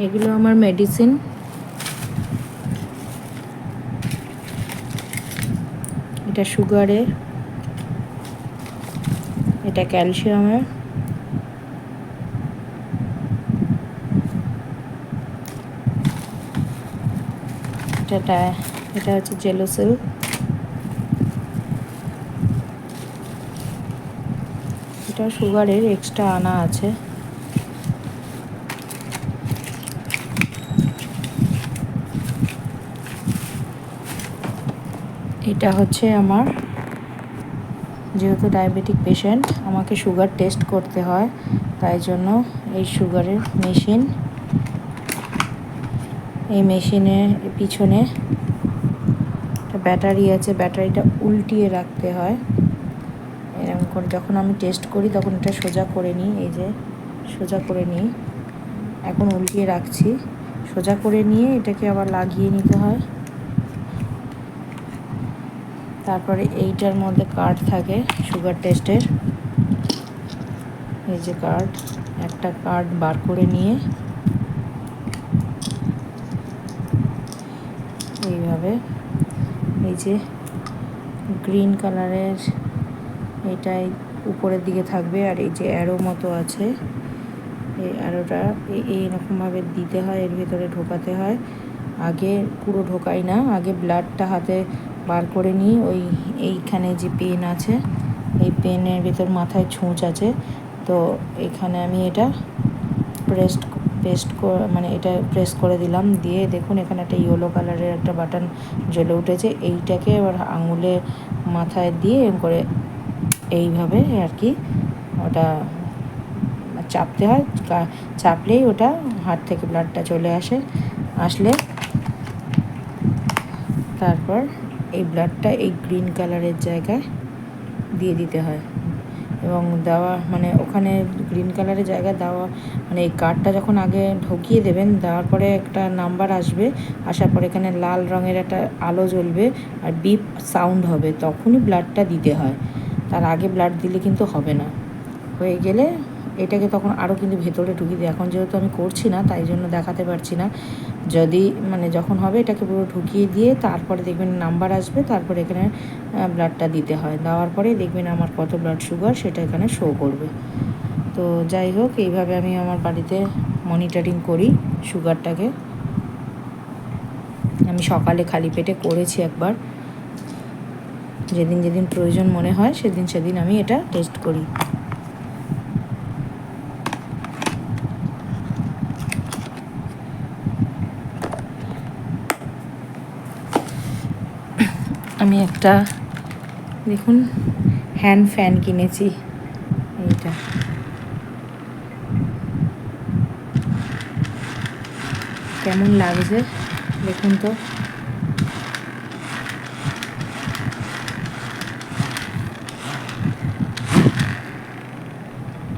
এগুলো আমার মেডিসিন। এটা সুগারের, এটা ক্যালসিয়ামের, এটা হচ্ছে জেলোসিল, এটা সুগারের এক্সট্রা আনা আছে। এটা হচ্ছে আমার, যেহেতু ডায়াবেটিক পেশেন্ট আমাকে সুগার টেস্ট করতে হয়, তাই জন্য এই সুগারের মেশিন। এই মেশিনের পিছনে একটা ব্যাটারি আছে, ব্যাটারিটা উল্টিয়ে রাখতে হয় এরকম করে। যখন আমি টেস্ট করি তখন এটা সোজা করে নিই, এই যে সোজা করে নিই। এখন উল্টিয়ে রাখছি, সোজা করে নিয়ে এটাকে আবার লাগিয়ে নিতে হয়। তারপরে এইটার মধ্যে কার্ড থাকে সুগার টেস্টের, এই যে কার্ড, একটা কার্ড বার করে নিয়ে এইভাবে, এই যে গ্রিন কালারের এটাই উপরের দিকে থাকবে, আর এই যে অ্যারো মতো আছে, এই অ্যারোটা এইরকমভাবে দিতে হয়, এর ভিতরে ঢোকাতে হয়। আগে পুরো ঢোকাই না, আগে ব্লাডটা হাতে বার করে নিই। এইখানে যে পেন আছে, এই পেনের ভিতর মাথায় ছুঁচ আছে, তো এখানে আমি এটা এটা প্রেস করে দিলাম। দিয়ে দেখুন এখানে একটা ইয়েলো কালারের একটা বাটন জ্বলে উঠেছে। এইটাকে এবার আঙুলে মাথায় দিয়ে করে এইভাবে আর কি ওটা চাপতে হয়। চাপলেই ওটা হাত থেকে ব্লাডটা চলে আসলে তারপর এই ব্লাডটা এই গ্রিন কালারের জায়গায় দিয়ে দিতে হয়। এবং দেওয়া মানে ওখানে গ্রিন কালারের জায়গায় দেওয়া মানে এই কার্ডটা যখন আগে ঢুকিয়ে দেবেন, দেওয়ার পরে একটা নাম্বার আসবে, আসার পরে এখানে লাল রঙের একটা আলো জ্বলবে আর বিপ সাউন্ড হবে, তখনই ব্লাডটা দিতে হয়। তার আগে ব্লাড দিলে কিন্তু হবে না। হয়ে গেলে এটাকে তখন আরও কিন্তু ভেতরে ঢুকিয়ে দিই। এখন যেহেতু আমি করছি না তাই জন্য দেখাতে পারছি না। যদি যখন হবে এটাকে পুরো ঢুকিয়ে দিয়ে তারপরে দেখবেন নাম্বার আসবে, তারপরে এখানে ব্লাডটা দিতে হয়। দেওয়ার পরে দেখবেন আমার কত ব্লাড সুগার সেটা এখানে শো করবে। তো যাই হোক, এইভাবে আমি আমার বাড়িতে মনিটরিং করি সুগারটাকে। আমি সকালে খালি পেটে করেছি একবার, যেদিন যেদিন প্রয়োজন মনে হয় সেদিন সেদিন আমি এটা টেস্ট করি। আমি একটা দেখুন হ্যান্ড ফ্যান কিনেছি, এইটা কেমন লাগছে দেখুন তো।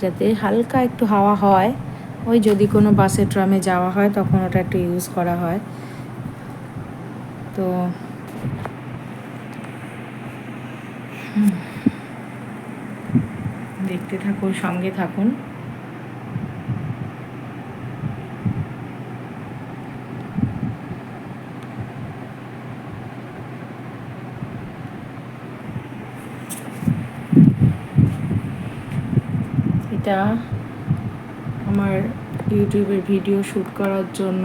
যাতে হালকা একটু হাওয়া হয়, ওই যদি কোনো বাসে ট্রামে যাওয়া হয় তখন ওটা একটু ইউজ করা হয়। তো দেখতে থাকুন, সঙ্গে থাকুন। এটা আমার ইউটিউবের ভিডিও শ্যুট করার জন্য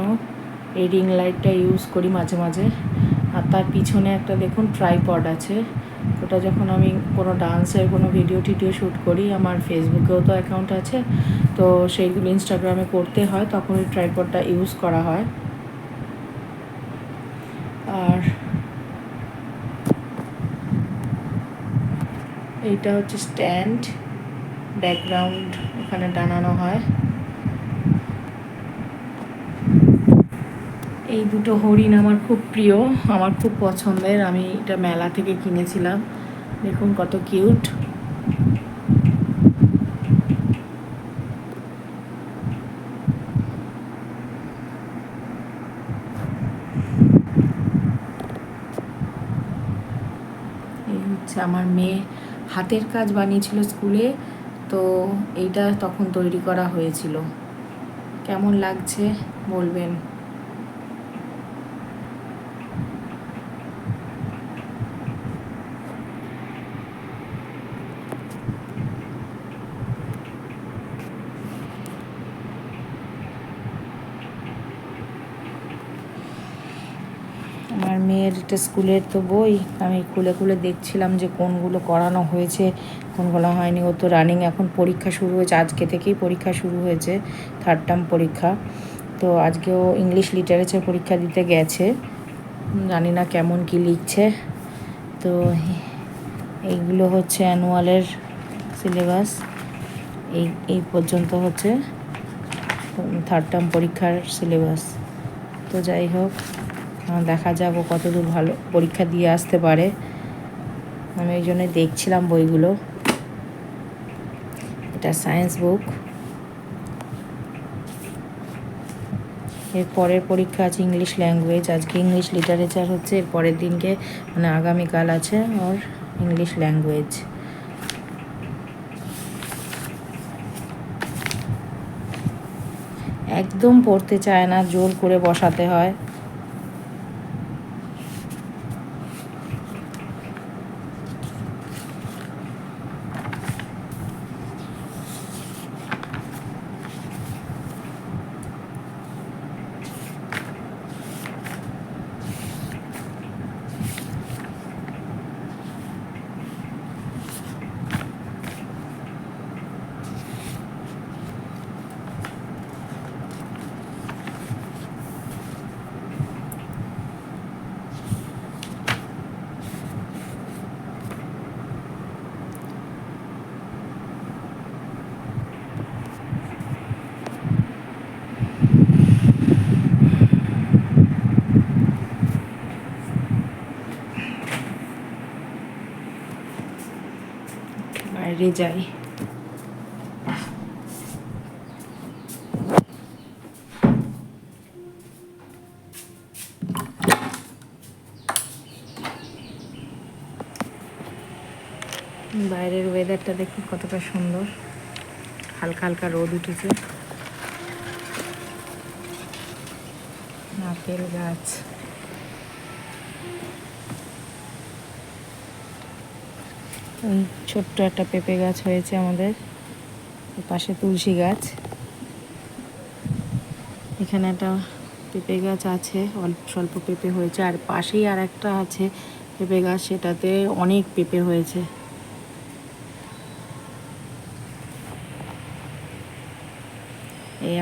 এই রিং লাইটটা ইউজ করি মাঝে মাঝে। আর তার পিছনে একটা দেখুন ট্রাইপড আছে, ওটা যখন আমি কোনো ডান্সের কোনো ভিডিও টিডিও শ্যুট করি, আমার ফেসবুকেও তো অ্যাকাউন্ট আছে, তো সেইগুলো ইনস্টাগ্রামে করতে হয়, তখন ওই ট্রাইপডটা ইউজ করা হয়। আর এইটা হচ্ছে স্ট্যান্ড, ব্যাকগ্রাউন্ড এখানে টানানো হয়। এই দুটো হরিণ আমার খুব প্রিয়, আমার খুব পছন্দের। আমি এটা মেলা থেকে কিনেছিলাম, দেখুন কত কিউট। এই হচ্ছে আমার মেয়ে হাতের কাজ বানিয়েছিল স্কুলে, তো এইটা তখন তৈরি করা হয়েছিল। কেমন লাগছে বলবেন। আমার মেয়ের এটা স্কুলের তো বই, আমি খুলে খুলে দেখছিলাম যে কোনগুলো করানো হয়েছে কোনগুলো হয়নি। ও তো রানিং এখন পরীক্ষা শুরু হয়েছে, আজকে থেকেই পরীক্ষা শুরু হয়েছে, 3rd টার্ম পরীক্ষা। তো আজকেও ইংলিশ লিটারেচার পরীক্ষা দিতে গেছে, জানি না কেমন কি লিখছে। তো এইগুলো হচ্ছে অ্যানুয়ালের সিলেবাস, এই পর্যন্ত হচ্ছে 3rd টার্ম পরীক্ষার সিলেবাস। তো যাই হোক, দেখা যাক ও কতদূর ভালো পরীক্ষা দিয়ে আসতে পারে। আমি এই জন্যই দেখছিলাম বইগুলো। এটা সায়েন্স বুক। এর পরের পরীক্ষা আছে ইংলিশ ল্যাঙ্গুয়েজ, আজকে ইংলিশ লিটারেচার হচ্ছে, এর পরের দিনকে মানে আগামীকাল আছে ওর ইংলিশ ল্যাঙ্গুয়েজ। একদম পড়তে চায় না, জোর করে বসাতে হয়। বাইরে যাই। বাইরের ওয়েদারটা দেখুন কতটা সুন্দর, হালকা হালকা রোদ উঠেছে। নারকেল গাছ, ওই ছোট্ট একটা পেঁপে গাছ হয়েছে আমাদের পাশে, তুলসী গাছ। এখানে একটা পেঁপে গাছ আছে, অল্প স্বল্প পেঁপে হয়েছে, আর পাশেই আর একটা আছে পেঁপে গাছ, সেটাতে অনেক পেঁপে হয়েছে। এই